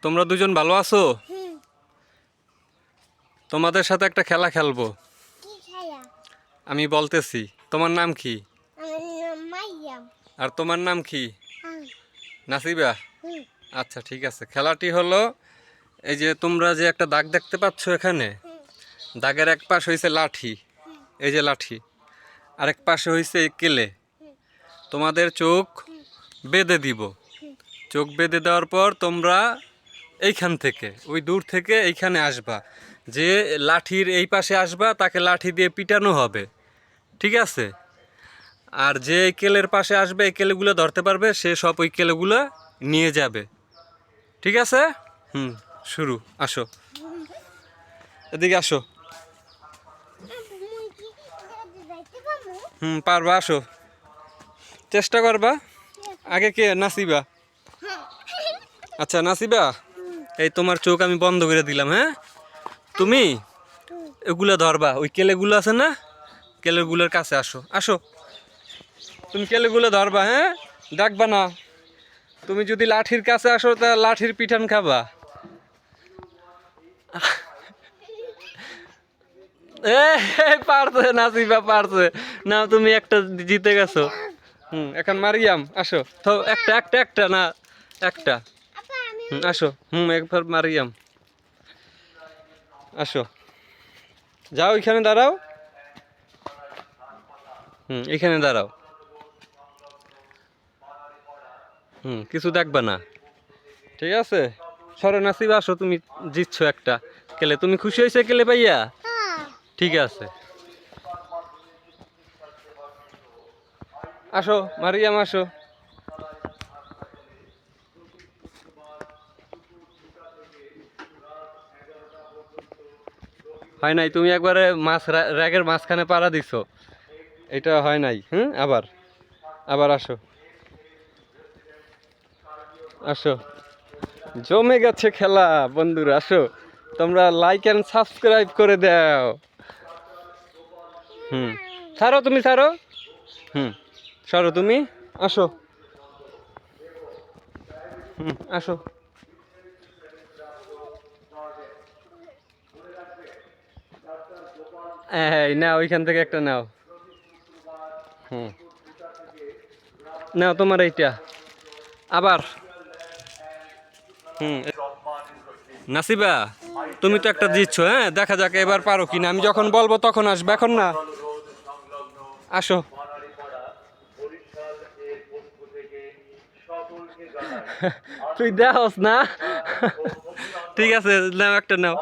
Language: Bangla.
তোমরা দুজন ভালো আছো? হুম। তোমাদের সাথে একটা খেলা খেলবো। কি খেলা? আমি বলতেছি, তোমার নাম কি? আমার নাম মাইয়াম। আর তোমার নাম কি? হ্যাঁ। নাসিবা। হুম। আচ্ছা ঠিক আছে, খেলাটি হলো এই যে তোমরা যে একটা দাগ দেখতে পাচ্ছ এখানে, হুম। দাগের এক পাশ হয়েছে লাঠি, হুম। এই যে লাঠি, আরেক পাশে হয়েছে কেলে। হুম। তোমাদের চোখ হুম। বেঁধে দিব। হুম। চোখ বেঁধে দেওয়ার পর তোমরা এইখান থেকে ওই দূর থেকে এইখানে আসবা, যে লাঠির এই পাশে আসবা তাকে লাঠি দিয়ে পিটানো হবে, ঠিক আছে? আর যে এই কেলের পাশে আসবে, এই কেলেগুলো ধরতে পারবে, সে সব ওই কেলেগুলো নিয়ে যাবে, ঠিক আছে? শুরু। আসো, এদিকে আসো। মুই কি দাদি যাইতে পারবো? পারবা, আসো, চেষ্টা করবা। আগে কে? নাসিবা। হ্যাঁ। আচ্ছা নাসিবা, এই তোমার চোখ আমি বন্ধ করে দিলাম, হ্যাঁ? তুমি এগুলো ধরবা, ওই কেলেগুলো আছে না, কেলেগুলোর কাছে আসো, আসো। তুমি কেলেগুলো ধরবা, হ্যাঁ? ডাকবা না। তুমি যদি লাঠির কাছে আসো তা লাঠির পিঠান খাবা। পারছে নাসিবা, পারছে। না, তুমি একটা জিতে গেছো। এখন মারিয়াম, আসো তো। একটা একটা একটা না, একটা। আপা আমি আসো। একবার মারিয়াম, আসো। যাও, এখানে দাঁড়াও। এখানে দাঁড়াও। কিছু দেখবা না, ঠিক আছে? সরো নাসিবা, আসো। তুমি জিতছো একটা কেলে। তুমি খুশি হয়েছে কেলে পাইয়া? হ্যাঁ। ঠিক আছে, আসো মারিয়াম, আসো। হয় নাই, তুমি একবারে র্যাগের মাঝখানে পাড়া দিছো, এটা হয় নাই। আবার, আবার আসো, আসো। জমে গেছে খেলা বন্ধুরা, আসো। তোমরা লাইক অ্যান্ড সাবস্ক্রাইব করে দাও। ছাড়ো, তুমি ছাড়ো। সরো তুমি, আসো। আসো। এই নাও, ওইখান থেকে একটা নাও। নাও তোমার এইটা। আবার। নাসিবা, তুমি তো একটা জিতছো, হ্যাঁ? দেখা যাক এবার পারো কিনা। আমি যখন বলবো তখন আসবে, এখন না। আসো। তুই দেখোস না? ঠিক আছে, নাও একটা নাও।